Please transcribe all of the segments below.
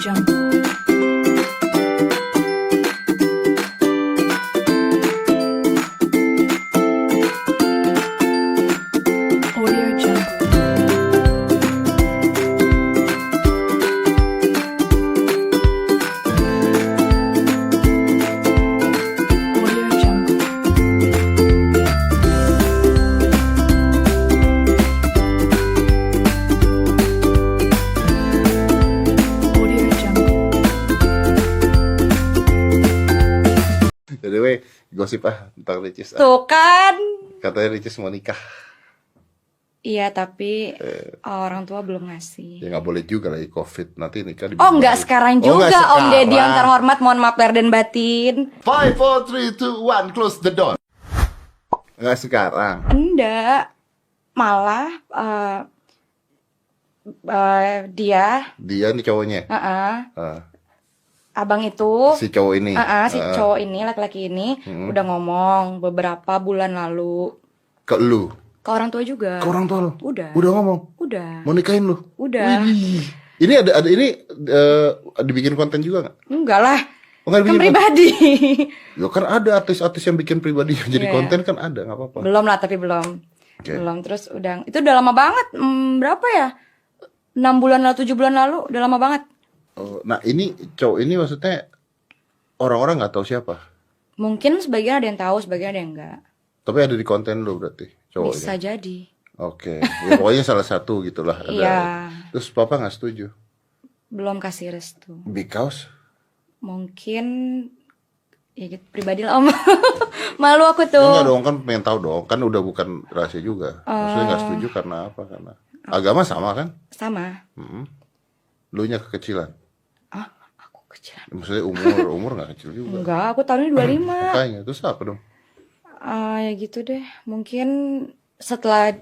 Jungle. Audio Jungle. Audio Jungle. Audio Jungle. By the way, gosip tentang Ricis. Tuh kan. Katanya Ricis mau nikah. Iya, tapi orang tua belum ngasih. Ya nggak boleh juga lagi COVID. Nanti nikah di Oh, nggak sekarang juga, nggak Om Deddy yang sekarang. terhormat. Mohon maaf lahir dan batin. 5, 4, 3, 2, 1, close the door. Nggak sekarang. Enggak. Malah dia, Dia nih cowoknya. uh-uh, abang itu, Si cowok ini. si cowok ini, laki-laki ini, udah ngomong beberapa bulan lalu. Ke lu. Ke orang tua juga. Ke orang tua lu. Udah. Udah ngomong. Udah. Mau nikahin lu. Udah. Widih. Ini ada ini dibikin konten juga nggak? Enggak lah. Oh, nggak Kan dibikin konten. pribadi. Loh, kan ada artis-artis yang bikin pribadi jadi Iya. konten kan ada, nggak apa-apa. Belum lah, tapi belum. Oke. Belum. Terus udah, itu udah lama banget. Berapa ya? 6 bulan lalu, 7 bulan lalu, udah lama banget. Oh, nah ini cowok ini maksudnya orang-orang nggak tahu siapa. Mungkin sebagian ada yang tahu, sebagian ada yang enggak. Tapi ada di konten lu berarti cowoknya. Bisa jadi. Oke, ya, pokoknya salah satu gitulah. Ada. Iya. Terus papa nggak setuju? Belum kasih restu. Because? Mungkin ya gitu, pribadi lah, Om. Malu aku tuh. Enggak dong, kan pengen tahu dong. Kan udah bukan rahasia juga. Maksudnya nggak setuju karena apa? Karena agama sama kan? Sama. Lu nya kekecilan. Ah, aku kecil. Maksudnya umur nggak kecil juga. Enggak, aku tahunnya 25. Makanya, terus apa dong? Ya gitu deh. Mungkin setelah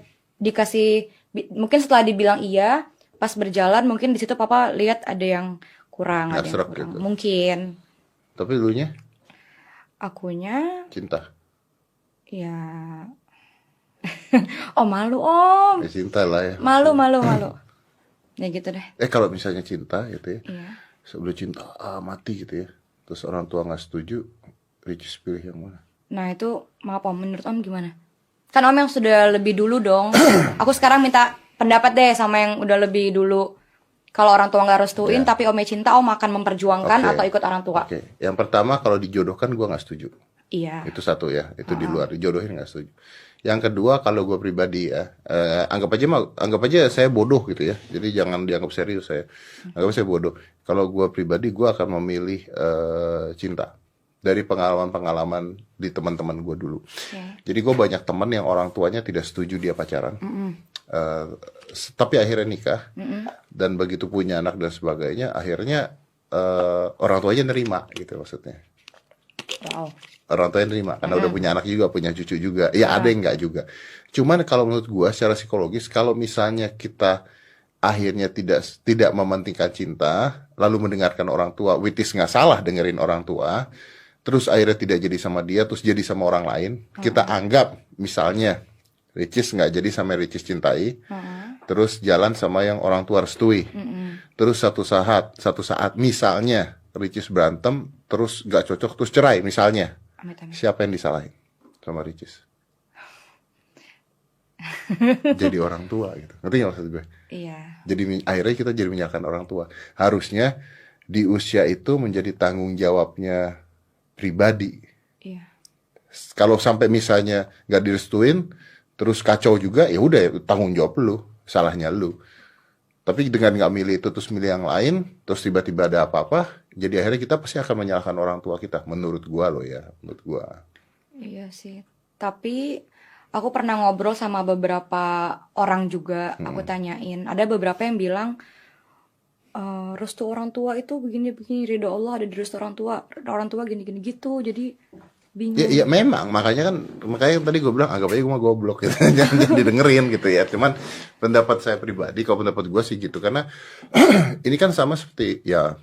mungkin setelah dibilang iya, pas berjalan mungkin di situ papa lihat ada yang kurang, Nggak ada yang serap kurang. gitu. Mungkin Tapi lu nya akunya cinta. ya oh malu, Om. Ya cinta lah ya. Malu. Ya gitu deh. Kalau misalnya cinta gitu ya. Iya. Sebelum cinta mati gitu ya. Terus orang tua nggak setuju, Ricis pilih yang mana? Nah itu maaf Om, menurut Om gimana? Kan Om yang sudah lebih dulu dong. Aku sekarang minta pendapat deh sama yang udah lebih dulu. Kalau orang tua nggak restuin, tapi Omnya cinta, Om akan memperjuangkan Oke. atau ikut orang tua? Oke, yang pertama kalau dijodohkan gue nggak setuju. Iya. Itu satu ya, itu di luar dijodohin nggak setuju. Yang kedua kalau gue pribadi ya, anggap aja saya bodoh gitu ya. Jadi jangan dianggap serius saya. Anggap saya bodoh. Kalau gue pribadi gue akan memilih cinta dari pengalaman-pengalaman di teman-teman gue dulu. Jadi gue banyak teman yang orang tuanya tidak setuju dia pacaran. Tapi akhirnya nikah dan begitu punya anak dan sebagainya, akhirnya orang tuanya nerima gitu maksudnya. Wow. Orang tuanya nerima karena udah punya anak juga, punya cucu juga. Ya ada yang enggak juga. Cuman kalau menurut gua secara psikologis, kalau misalnya kita akhirnya tidak mementingkan cinta, lalu mendengarkan orang tua, which is nggak salah dengerin orang tua, terus akhirnya tidak jadi sama dia, terus jadi sama orang lain, kita anggap misalnya Ricis nggak jadi sama Ricis cintai, terus jalan sama yang orang tua restui, terus satu saat misalnya Ricis berantem, terus nggak cocok, terus cerai misalnya. Amit-amit. Siapa yang disalahin sama Ricis? Jadi orang tua gitu. Ngerti nggak maksud gue? Iya. Jadi akhirnya kita jadi menyalahkan orang tua. Harusnya di usia itu menjadi tanggung jawabnya pribadi. Iya. Kalau sampai misalnya nggak direstuin, terus kacau juga, ya udah tanggung jawab lu, salahnya lu. Tapi dengan nggak milih itu terus milih yang lain, terus tiba-tiba ada apa-apa, jadi akhirnya kita pasti akan menyalahkan orang tua kita. Menurut gua loh ya, menurut gua. Iya sih. Tapi aku pernah ngobrol sama beberapa orang juga. Aku tanyain. Ada beberapa yang bilang, restu orang tua itu begini-begini. Ridho Allah ada di restu orang tua. Orang tua gini-gini gitu. Jadi bingung. Ya memang, makanya tadi gue bilang anggap aja gue mah goblok gitu. jangan didengerin gitu ya. Cuman pendapat saya pribadi, kalau pendapat gue sih gitu, karena ini kan sama seperti ya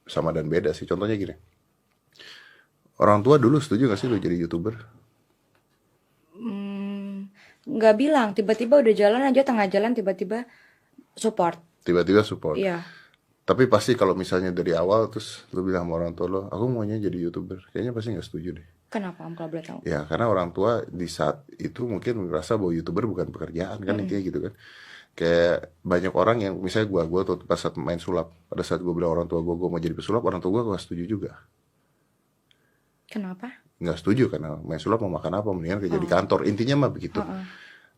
sama dan beda sih. Contohnya gini, orang tua dulu setuju gak sih lo jadi YouTuber? Nggak bilang. Tiba-tiba udah jalan aja, tengah jalan tiba-tiba support. Tiba-tiba support. Iya. Tapi pasti kalau misalnya dari awal terus lu bilang sama orang tua lo, aku maunya jadi YouTuber, kayaknya pasti nggak setuju deh. Kenapa Om kalau boleh tahu? Ya karena orang tua di saat itu mungkin merasa bahwa YouTuber bukan pekerjaan kan, intinya gitu kan. Kayak banyak orang yang misalnya gua tuh pas saat main sulap, pada saat gua bilang orang tua gua mau jadi pesulap, orang tua gua nggak setuju juga. Kenapa? Nggak setuju karena main sulap mau makan apa, mendingan kerja di kantor, intinya mah begitu. Heeh.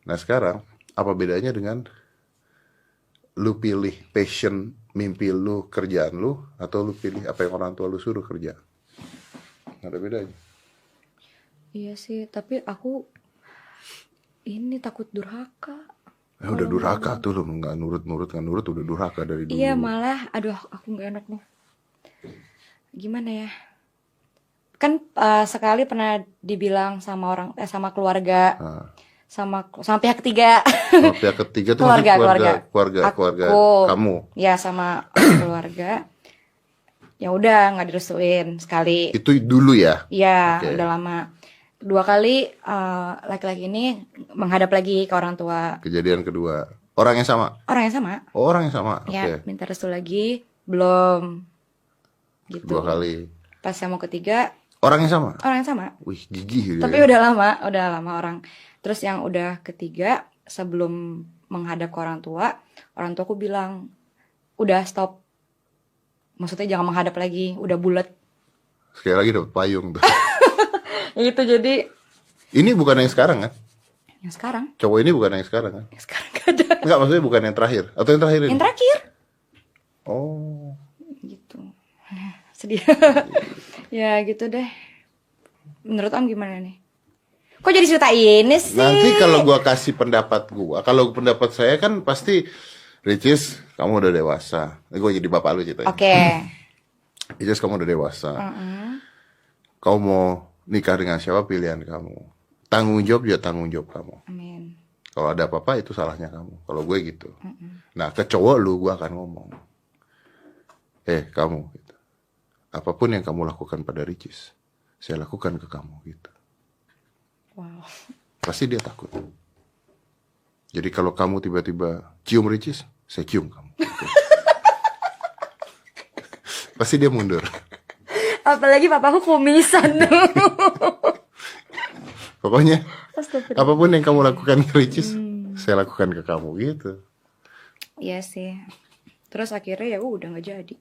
Nah sekarang apa bedanya dengan lu pilih passion mimpi lu, kerjaan lu, atau lu pilih apa yang orang tua lu suruh kerja? Nggak ada bedanya. Iya sih, tapi aku ini takut durhaka. Udah durhaka tuh lu, nggak nggak nurut udah durhaka dari dulu. Iya malah, aduh aku nggak enak nih. Gimana ya? Kan sekali pernah dibilang sama sama keluarga, Nah, sama pihak ketiga. sama pihak ketiga tuh maksudnya keluarga Aku, kamu. ya sama keluarga. Ya udah nggak direstuin sekali. Itu dulu ya. Iya, Oke. udah lama. 2 kali laki-laki ini menghadap lagi ke orang tua. Kejadian kedua. Orang yang sama. Orang yang sama. Oh, orang yang sama. Oke. Ya, minta restu lagi, belum. Gitu. 2 kali. Pas yang mau ketiga, Orang yang sama. orang yang sama. Wih, gigih dia. Tapi udah lama orang. Terus yang udah ketiga, sebelum menghadap ke orang tuaku bilang, udah stop. Maksudnya jangan menghadap lagi, udah bulat. Sekali lagi dapat payung tuh. Itu jadi Ini bukan yang sekarang kan? yang sekarang, Cowok ini bukan yang sekarang kan? yang sekarang gak ada. Enggak, maksudnya bukan yang terakhir. Atau yang terakhir ini? Yang terakhir. Oh. Gitu. Sedih. Ya gitu deh. Menurut Om gimana nih? Kok jadi cerita ini sih? Nanti kalau gua kasih pendapat gua, kalau pendapat saya kan pasti Ricis, kamu udah dewasa. Gue jadi bapak lu ceritanya. Oke. Ricis, kamu udah dewasa. Mm-mm. Kau mau nikah dengan siapa pilihan kamu. Tanggung jawab ya tanggung jawab kamu. Amin. Kalau ada apa-apa itu salahnya kamu. Kalau gue gitu. Nah ke cowok lu gue akan ngomong. Kamu gitu. Apapun yang kamu lakukan pada Ricis, saya lakukan ke kamu gitu. Wow. Pasti dia takut. Jadi kalau kamu tiba-tiba cium Ricis, saya cium kamu. Gitu. Pasti dia mundur. Apalagi papaku kumisan. Pokoknya Astagfirullah. apapun yang kamu lakukan ke Ricis, saya lakukan ke kamu gitu. Iya sih. Terus akhirnya ya udah nggak jadi.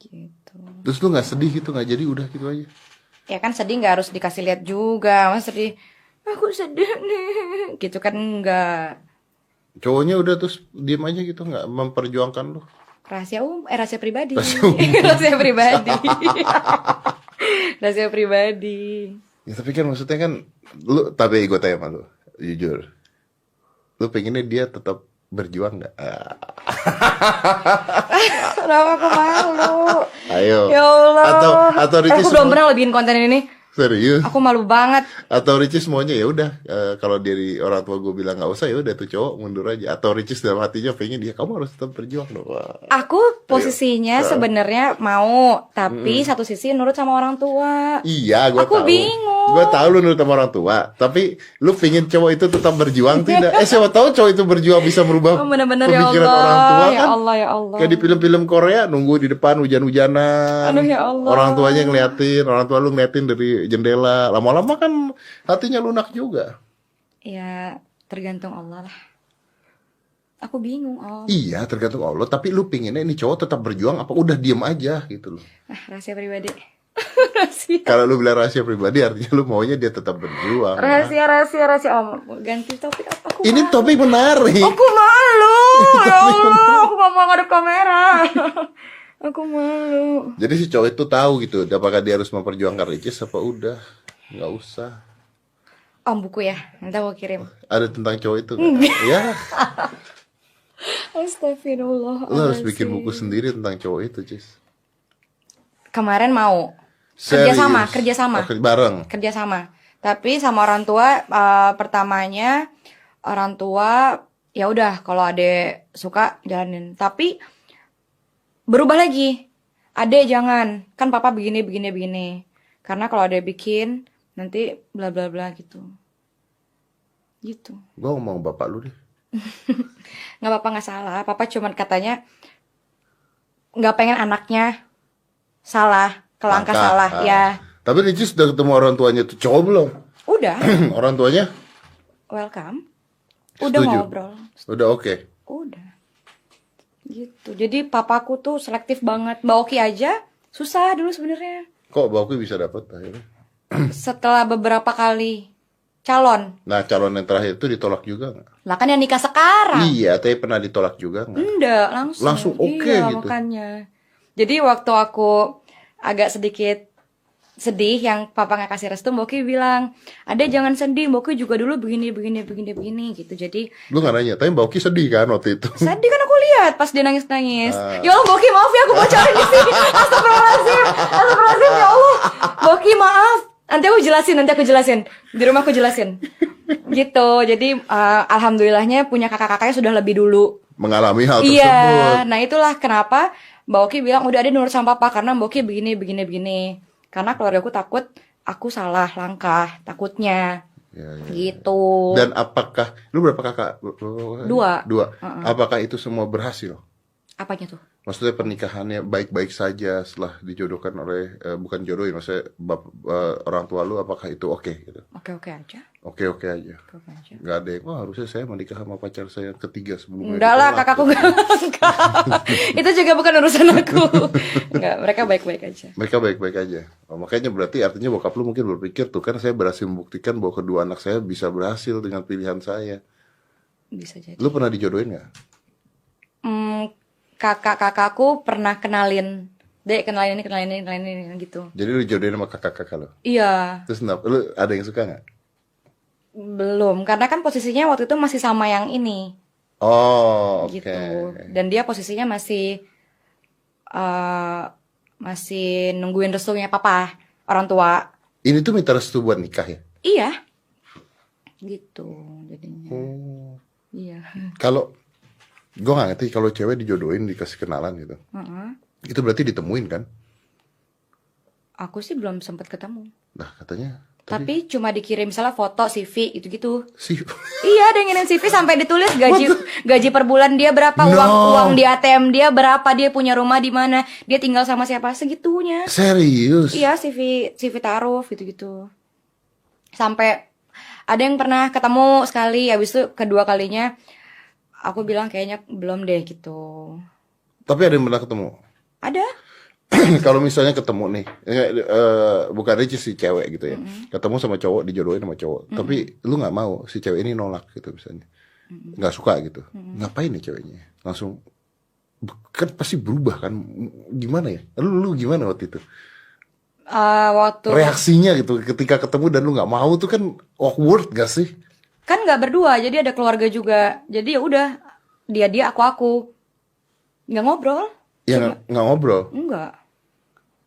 Gitu. Terus lu nggak sedih gitu, nggak jadi udah gitu aja. Ya kan sedih nggak harus dikasih lihat juga. Mas sedih. Aku sedih nih. Gitu kan nggak. Cowoknya udah terus diem aja gitu, nggak memperjuangkan lu. Rahasia pribadi. Rahasia umum. Rahasia pribadi. Rahasia pribadi. Ya tapi kan maksudnya kan lu, tapi gue tanya sama lu, jujur, lu pengennya dia tetap berjuang nggak? Kenapa aku malu? Ayo. Ya Allah. Atau Ricis Aku belum pernah lo bikin konten ini. serius? Aku malu banget. Atau Ricis maunya ya udah, kalau dari orang tua gue bilang nggak usah, ya udah tuh cowok mundur aja. Atau Ricis dalam hatinya pengen dia, kamu harus tetap berjuang dong. Wah. Aku posisinya sebenarnya mau, tapi satu sisi nurut sama orang tua. Iya, gue Aku tahu. bingung. Gue tahu lu nurut sama orang tua, tapi lu pengen cowok itu tetap berjuang tidak? Siapa tahu cowok itu berjuang bisa merubah Oh, bener-bener ya pemikiran Allah. orang tua Ya kan? Allah, ya Allah. Kayak di film-film Korea, nunggu di depan hujan-hujanan. Aduh, ya Allah. Orang tuanya ngeliatin, orang tua lu ngeliatin dari jendela. Lama-lama kan hatinya lunak juga. Ya, tergantung Allah lah. Aku bingung, Om. Iya, tergantung Allah. Tapi lu pengennya ini cowok tetap berjuang apa udah diem aja gitu loh. Rahasia pribadi. Rahasia. Kalau lu bilang rahasia pribadi, artinya lu maunya dia tetap berjuang. Rahasia, Om. Ganti topik apa? Aku Ini malu. topik menarik. Aku malu. Ya Allah, aku gak mau ngadep kamera. Aku malu. Jadi si cowok itu tahu gitu, apakah dia harus memperjuangkan Ricis apa udah nggak usah. Om, buku ya. Nanti aku kirim. Ada tentang cowok itu nggak? Ya, Astagfirullah. lu harus bikin buku sendiri tentang cowok itu, Cis. Kemarin mau. Serius? Kerjasama. Bareng. Kerjasama. Tapi sama orang tua, pertamanya orang tua ya udah kalau adek suka jalanin. Tapi berubah lagi. Adek jangan. Kan papa begini. Karena kalau adek bikin nanti bla bla bla gitu. Gitu. Gue ngomong bapak lu deh. Nggak apa-apa, nggak salah. Papa cuman katanya nggak pengen anaknya salah, kelangkah Langkah. salah, ya. Tapi Ricis sudah ketemu orang tuanya tuh cowok belum? Udah, Orang tuanya welcome. Udah Setuju. ngobrol. udah oke. Udah. Gitu. Jadi papaku tuh selektif banget. Mbak Oki aja susah dulu sebenarnya. Kok Bauki bisa dapat akhirnya? Setelah beberapa kali calon. Nah, calon yang terakhir itu ditolak juga nggak? Lah kan yang nikah sekarang. Iya, tapi pernah ditolak juga nggak? Enggak, langsung. Langsung oke Iya, gitu. makanya. Jadi waktu aku agak sedikit sedih yang papa nggak kasih restu, Mbak Oki bilang, "Ade jangan sedih, Mbak Oki juga dulu begini gitu." Jadi Lu nggak nanya, tapi Bauki sedih kan waktu itu? sedih kan aku lihat pas dia nangis-nangis. Ya Allah, Mbak Oki maaf ya aku bocorin di sini. Astagfirullahaladzim, ya Allah. Mbak Oki maaf. Nanti aku jelasin. Di rumah aku jelasin. Gitu. Jadi alhamdulillahnya punya kakak-kakaknya sudah lebih dulu. Mengalami hal tersebut. Iya, nah itulah kenapa Mbak Oki bilang udah ada nurut sama papa karena Mbak Oki begini. Karena keluarga aku takut aku salah langkah, takutnya Ya, ya. gitu. Dan apakah lu berapa kakak? Dua. Apakah itu semua berhasil? Apanya tuh? Maksudnya pernikahannya baik-baik saja setelah dijodohkan oleh bukan jodohin, maksudnya orang tua lu, apakah itu oke gitu? Oke aja. Oke aja. Oke aja. Nggak ada yang, harusnya saya menikah sama pacar saya yang ketiga sebelumnya. Enggak lah, ditolak." kakakku enggak. Itu juga bukan urusan aku. Enggak, mereka baik-baik aja. Mereka baik-baik aja. Makanya berarti artinya bokap lu mungkin berpikir tuh kan saya berhasil membuktikan bahwa kedua anak saya bisa berhasil dengan pilihan saya. Bisa jadi. Lu pernah dijodohin nggak? Kakak-kakakku pernah kenalin. Dek, kenalin ini gitu. Jadi lu dijodohin sama kakak-kakak lu. Iya, Terus lu ada yang suka nggak? belum. Karena kan posisinya waktu itu masih sama yang ini. Oh, oke. Gitu. Dan dia posisinya masih nungguin restunya papa, orang tua. Ini tuh minta restu buat nikah ya? Iya. Gitu jadinya. Oh. Iya. Kalau gue nggak ngerti kalau cewek dijodohin dikasih kenalan gitu. Itu berarti ditemuin kan? Aku sih belum sempat ketemu. Nah katanya Tapi cuma dikirim misalnya foto, CV, gitu-gitu. sih. Iya, ada yang ngirim CV sampai ditulis gaji per bulan dia berapa, No. uang di ATM dia berapa, dia punya rumah di mana, dia tinggal sama siapa, segitunya. Serius? Iya, CV taruh gitu-gitu. Sampai ada yang pernah ketemu sekali, habis itu kedua kalinya aku bilang kayaknya belum deh gitu. Tapi ada yang pernah ketemu? Ada? Kalau misalnya ketemu nih, bukan Ricis si cewek gitu ya, ketemu sama cowok, dijodohin sama cowok, tapi lu nggak mau, si cewek ini nolak gitu misalnya, nggak suka gitu, ngapain nih ceweknya? Langsung kan pasti berubah kan? Gimana ya? Lu gimana waktu itu? Waktu Reaksinya gitu ketika ketemu dan lu nggak mau tuh kan awkward gak sih? kan nggak berdua, jadi ada keluarga juga, jadi ya udah dia aku nggak ngobrol. Ya nggak ngobrol. Enggak.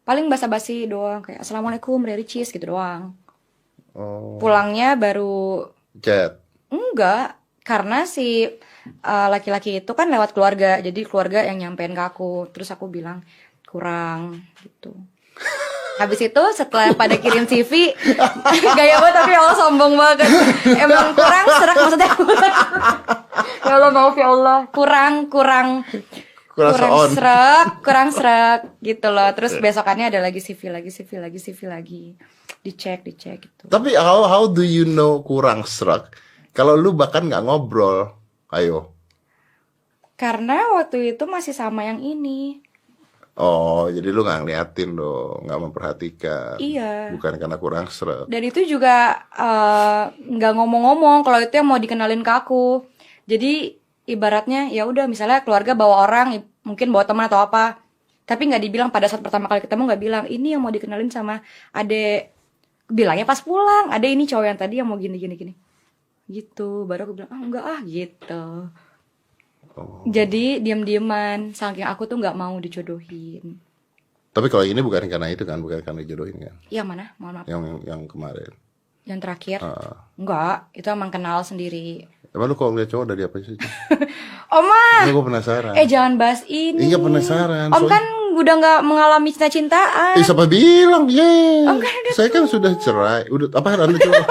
Paling basa-basi doang kayak assalamualaikum dari Ricis gitu doang. Oh, Pulangnya baru chat. enggak karena si laki-laki itu kan lewat keluarga. Jadi keluarga yang nyampein ke aku. Terus aku bilang kurang gitu. Habis itu setelah pada kirim CV gaya banget tapi ya Allah sombong banget. Emang kurang serak maksudnya. Ya Allah maaf ya Allah. Kurang kurang serak gitu loh. Terus besokannya ada lagi CV lagi. Dicek gitu. Tapi how do you know kurang serak? Kalau lu bahkan nggak ngobrol, ayo. Karena waktu itu masih sama yang ini. Oh, jadi lu nggak ngeliatin dong, nggak memperhatikan. Iya. Bukan karena kurang serak. Dan itu juga nggak ngomong-ngomong kalau itu yang mau dikenalin ke aku. Jadi ibaratnya ya udah misalnya keluarga bawa orang, mungkin bawa teman atau apa. Tapi nggak dibilang pada saat pertama kali ketemu, nggak bilang ini yang mau dikenalin sama adek. Bilangnya pas pulang, ada ini cowok yang tadi yang mau gini. Gitu, baru aku bilang enggak gitu. Oh. Jadi diam-diaman, saking aku tuh nggak mau dijodohin. Tapi kalau ini bukan karena itu kan, bukan karena dijodohin kan? Yang mana? Mohon maaf. Yang kemarin. Yang terakhir? Ah. Enggak, itu emang kenal sendiri. Emang lu kalau ngeliat cowok dari apa sih? Oma, Gue penasaran. jangan bahas ini. Iya, penasaran. Om Soalnya- kan udah nggak mengalami cinta-cintaan. Siapa bilang? Om kan udah Saya kan sudah cerai. Udah apa Anda coba?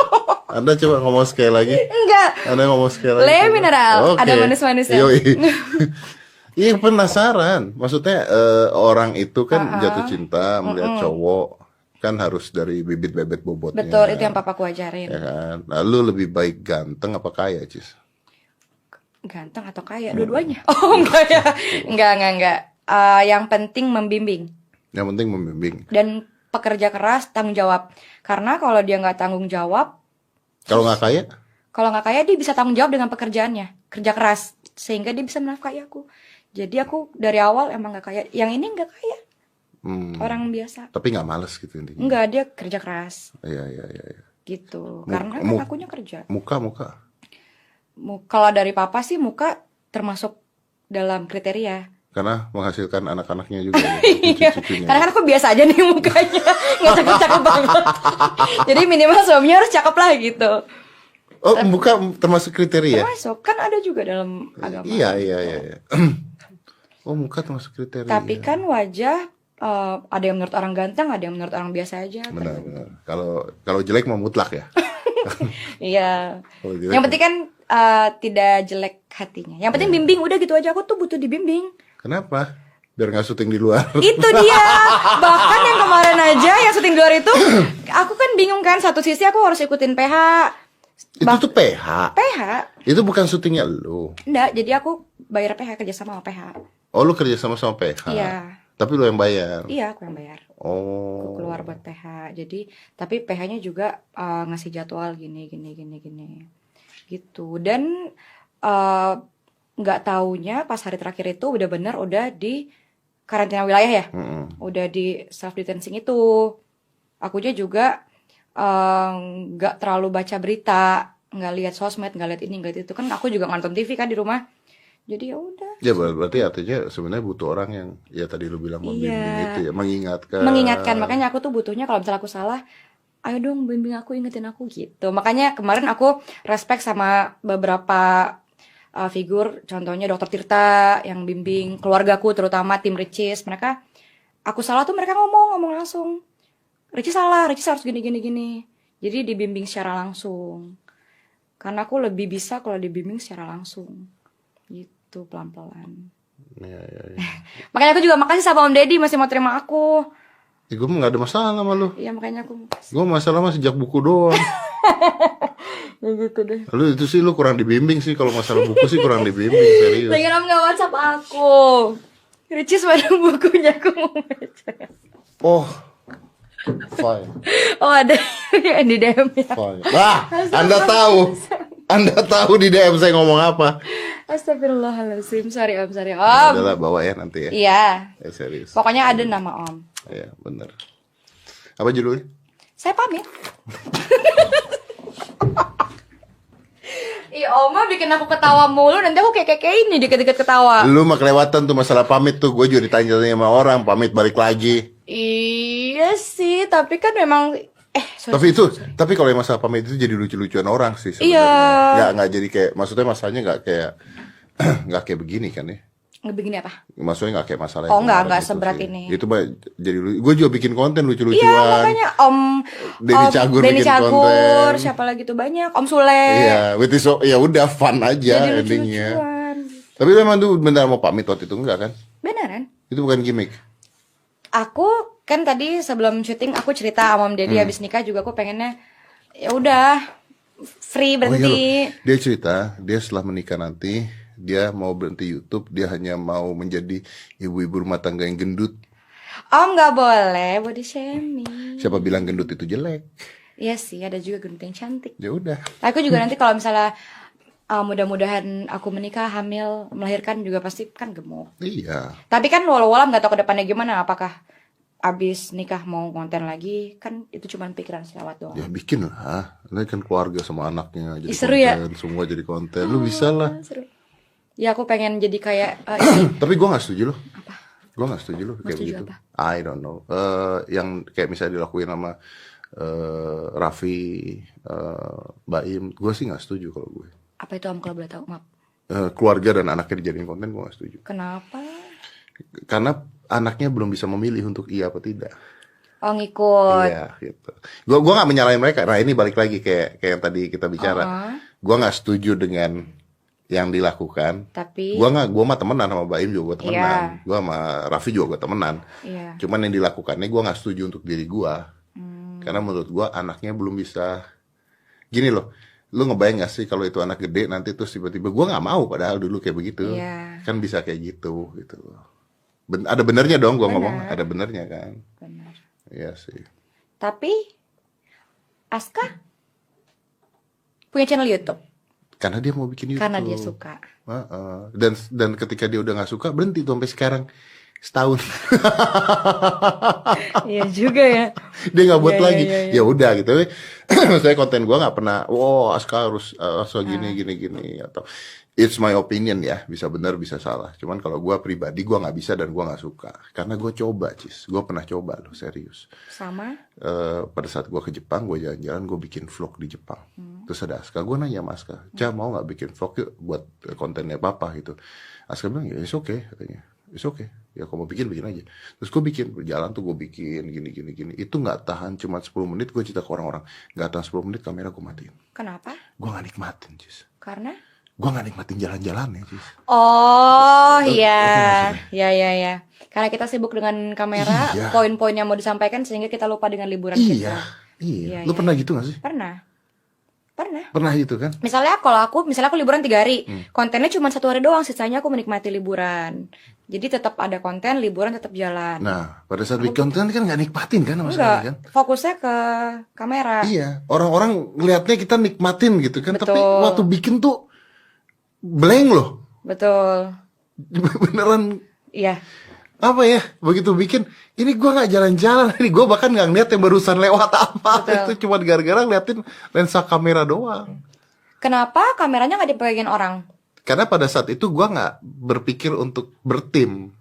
Anda coba ngomong sekali lagi. Enggak. Anda ngomong sekali lagi. Le mineral, Oke. ada manis-manisnya. Yoi. Iya penasaran. Maksudnya orang itu kan jatuh cinta melihat cowok kan harus dari bibit bebet bobotnya. Betul, itu yang papaku ajarin. Ya kan. Lalu lebih baik ganteng apa kaya, Cis? Ganteng atau kaya? Dua-duanya. Oh enggak ya. Enggak. Yang penting membimbing. Yang penting membimbing. Dan pekerja keras, tanggung jawab. Karena kalau dia nggak tanggung jawab, Kalau nggak kaya? kalau nggak kaya dia bisa tanggung jawab dengan pekerjaannya, kerja keras, sehingga dia bisa menafkahi aku. Jadi aku dari awal emang nggak kaya. Yang ini nggak kaya, orang biasa. Tapi nggak males gitu intinya. Enggak, dia kerja keras Iya. gitu. Karena kan akunya kerja. Muka. Kalau dari papa sih muka termasuk dalam kriteria. Karena menghasilkan anak-anaknya juga ya, Iya, cucu-cucunya. karena kan aku biasa aja nih mukanya, nggak cakep-cakep banget. Jadi minimal suaminya harus cakep lah gitu. Oh, muka termasuk kriteria? Termasuk, kan ada juga dalam agama. Iya. Oh, muka termasuk kriteria. Tapi kan wajah ada yang menurut orang ganteng, ada yang menurut orang biasa aja. Benar. Kalau jelek mau mutlak ya. Iya. Kalau jelek Yang penting kan tidak jelek hatinya. Yang penting bimbing, udah gitu aja. Aku tuh butuh dibimbing. Kenapa? Biar nggak syuting di luar. Itu dia. Bahkan yang kemarin aja yang syuting di luar itu, aku kan bingung kan. Satu sisi aku harus ikutin PH. Itu tuh PH. PH? Itu bukan syutingnya lu. Enggak, jadi aku bayar PH, kerja sama PH. Oh, lu kerja sama PH. Iya. Tapi lu yang bayar. Iya, aku yang bayar. Oh. Aku keluar buat PH. Jadi, tapi PH-nya juga ngasih jadwal gini. Gitu. Dan nggak taunya pas hari terakhir itu benar-benar udah di karantina wilayah ya. Udah di self distancing itu. Akunya juga nggak terlalu baca berita, nggak lihat sosmed, nggak lihat ini, nggak lihat itu. Kan aku juga nonton TV kan di rumah. Jadi ya udah. Ya berarti artinya sebenarnya butuh orang yang ya tadi lu bilang membimbing itu ya, mengingatkan. Mengingatkan, makanya aku tuh butuhnya kalau misalnya aku salah, ayo dong bimbing aku, ingetin aku gitu. Makanya kemarin aku respect sama beberapa figur, contohnya Dokter Tirta yang bimbing keluargaku, terutama tim Ricis. Mereka, aku salah tuh mereka ngomong langsung. Ricis salah, Ricis harus gini. Jadi dibimbing secara langsung. Karena aku lebih bisa kalau dibimbing secara langsung. Gitu, pelan-pelan. Iya. Makanya aku juga makasih sama Om Deddy masih mau terima aku. Ya, gue nggak ada masalah sama lu. Iya, makanya aku makasih. Gue masalah mah sejak buku doang. Ya gitu deh. Lu itu sih lu kurang dibimbing sih, kalau masalah buku sih kurang dibimbing, serius. Lagi Om nggak WhatsApp aku. Ricis mana bukunya, aku mau baca. Oh, fine. Oh ada yang di DM ya. Fine. Wah, Anda tahu di DM saya ngomong apa? Astagfirullahaladzim. Sorry Om. Adalah bawa ya nanti ya. Iya. Serius. Pokoknya ada nama Om. Iya, bener. Apa judulnya? Saya pamit. Ih, Oma bikin aku ketawa mulu. Nanti aku kayak ini dikit-dikit ketawa. Lu mah kelewatan tuh masalah pamit tuh. Gue juga ditanya-tanya sama orang, pamit balik lagi. Iya sih, tapi kan memang sorry. Tapi kalau yang masalah pamit itu jadi lucu-lucuan orang sih sebenarnya. Iya. Nggak jadi kayak, maksudnya masalahnya nggak kayak nggak kayak begini kan ya. Ngebegini apa? Maksudnya nggak kayak masalah Oh, yang nggak kemarin seberat sih. ini. Itu mah jadi gue juga bikin konten lucu-lucuan. Iya, makanya Om Denny Cagur bikin konten. siapa lagi tuh banyak, Om Sule. Iya, which is ya udah fun aja Jadi endingnya. lucu-lucuan. Tapi memang tuh benar mau pamit waktu itu enggak kan? Beneran? Itu bukan gimmick. Aku kan tadi sebelum syuting aku cerita sama Om Deddy habis nikah juga aku pengennya ya udah free berhenti. Oh, iya loh. Dia cerita, dia setelah menikah nanti dia mau berhenti YouTube, dia hanya mau menjadi ibu-ibu rumah tangga yang gendut. Om nggak boleh body shaming. Siapa bilang gendut itu jelek? Iya sih, ada juga gendut yang cantik. Ya udah. Aku juga nanti kalau misalnya mudah-mudahan aku menikah, hamil, melahirkan juga pasti kan gemuk. Iya. Tapi kan walau-walau nggak tahu ke depannya gimana, apakah abis nikah mau konten lagi, kan itu cuma pikiran selewat doang. Ya bikin lah. Ini kan keluarga sama anaknya jadi Seru konten, ya? Semua jadi konten. Lu bisa lah. Seru. Ya aku pengen jadi kayak Tapi gue gak setuju loh. Apa? Gue gak setuju loh kayak setuju begitu. apa? I don't know. Yang kayak misalnya dilakuin sama Raffi, Baim, gue sih gak setuju kalau gue. apa itu Om kalau boleh tahu? Maaf. Keluarga dan anaknya dijadiin konten gue gak setuju. Kenapa? Karena anaknya belum bisa memilih untuk iya apa tidak. Oh ngikut. Iya gitu. Gue gak menyalahin mereka. Nah ini balik lagi kayak yang tadi kita bicara. Gue gak setuju dengan yang dilakukan. Tapi Gua mah temenan sama Baim juga gua temenan. Iya. Gua sama Raffi juga gua temenan. iya. Cuman yang dilakukannya gua nggak setuju untuk diri gua. Karena menurut gua anaknya belum bisa. Gini loh, lu ngebayang gak sih kalau itu anak gede nanti terus tiba-tiba gua nggak mau padahal dulu kayak begitu. Iya. Kan bisa kayak gitu gitu. Ada benernya dong gua Benar. ngomong, ada benernya kan. Benar. Iya sih. Tapi Aska punya channel YouTube Karena dia mau bikin YouTube. karena dia suka. Heeh. Dan ketika dia udah nggak suka berhenti tuh sampai sekarang setahun. Iya juga ya. Dia nggak buat Iya, iya, lagi. iya, iya. Ya udah gitu. Saya konten gua nggak pernah. Wow, Aska harus gini atau it's my opinion ya. Bisa benar bisa salah. Cuman kalau gua pribadi gua nggak bisa dan gua nggak suka. Karena gua coba, Cis. Gua pernah coba loh serius. Sama. Pada saat gua ke Jepang, gua jalan-jalan, gua bikin vlog di Jepang. Terus ada Aska, gua nanya sama Aska, Ca mau nggak bikin vlog yuk buat kontennya papa gitu. Aska bilang ya it's okay katanya, it's okay. Ya kalau mau bikin aja. Terus gua bikin, berjalan tuh gua bikin gini. Itu nggak tahan cuma 10 menit, gua cerita ke orang-orang, nggak tahan 10 menit kamera gua matiin. Kenapa? Gua nggak nikmatin, Cis. Karena Gua nggak nikmatin jalan-jalannya, Cis. oh Ngerti iya, maksudnya? ya. Karena kita sibuk dengan kamera, Iya. poin-poin yang mau disampaikan sehingga kita lupa dengan liburan Iya, kita. iya. Iya, Lu iya. pernah gitu nggak sih? Pernah. Pernah gitu kan? Misalnya aku liburan 3 hari, kontennya cuma 1 hari doang, sisanya aku menikmati liburan. Jadi tetap ada konten, liburan tetap jalan. Nah, pada saat bikin konten kan nggak nikmatin kan sama Enggak, sekali kan? fokusnya ke kamera. Iya, orang-orang ngelihatnya kita nikmatin gitu kan, tapi Betul. waktu bikin tuh blank loh. Betul. Beneran Iya. apa ya? Begitu bikin, ini gua nggak jalan-jalan, ini gua bahkan nggak ngeliat yang barusan lewat apa. Betul. Itu cuma gara-gara ngeliatin lensa kamera doang. Kenapa kameranya nggak dipegangin orang? Karena pada saat itu gua nggak berpikir untuk bertim.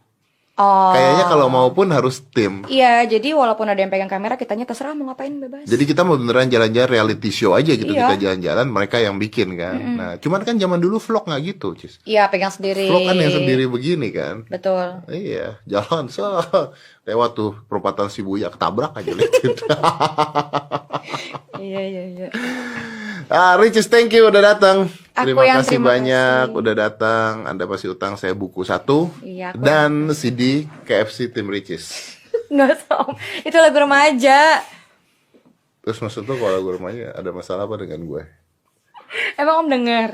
Oh. Kayaknya kalau mau pun harus tim. Iya, jadi walaupun ada yang pegang kamera, kitanya terserah mau ngapain bebas. Jadi kita mau beneran jalan-jalan reality show aja gitu. Iya. Kita jalan-jalan, mereka yang bikin kan. Nah, cuman kan zaman dulu vlog nggak gitu, Cis. Iya, pegang sendiri. Vlog kan yang sendiri begini kan. Betul. Iya, jalan lewat tuh perempatan Shibuya ketabrak aja liatin. Iya. Ricis, thank you udah datang. Terima kasih terima banyak kasih. udah datang. Anda masih utang saya buku 1 Iya, aku- dan CD KFC Tim Ricis. Nggak usah, Om. Itu lagu remaja. Terus maksud lu kalau gue rumahnya ada masalah apa dengan gue? Emang Om denger?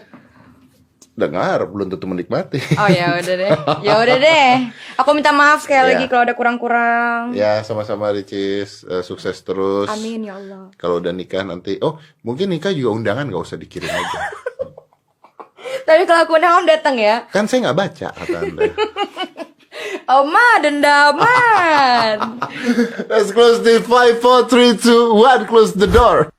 Dengar, belum tentu menikmati. Oh ya udah deh. Ya udah deh. Aku minta maaf sekali Iya. lagi kalau ada kurang-kurang. Ya, sama-sama Ricis. Sukses terus. Amin ya Allah. Kalau udah nikah nanti, mungkin nikah juga undangan gak usah dikirim aja. Tapi kalau aku undang Om datang ya. Kan saya nggak baca kata Anda. Oma dendaman. Let's close the 5, 4, 3, 2, 1. Close the door.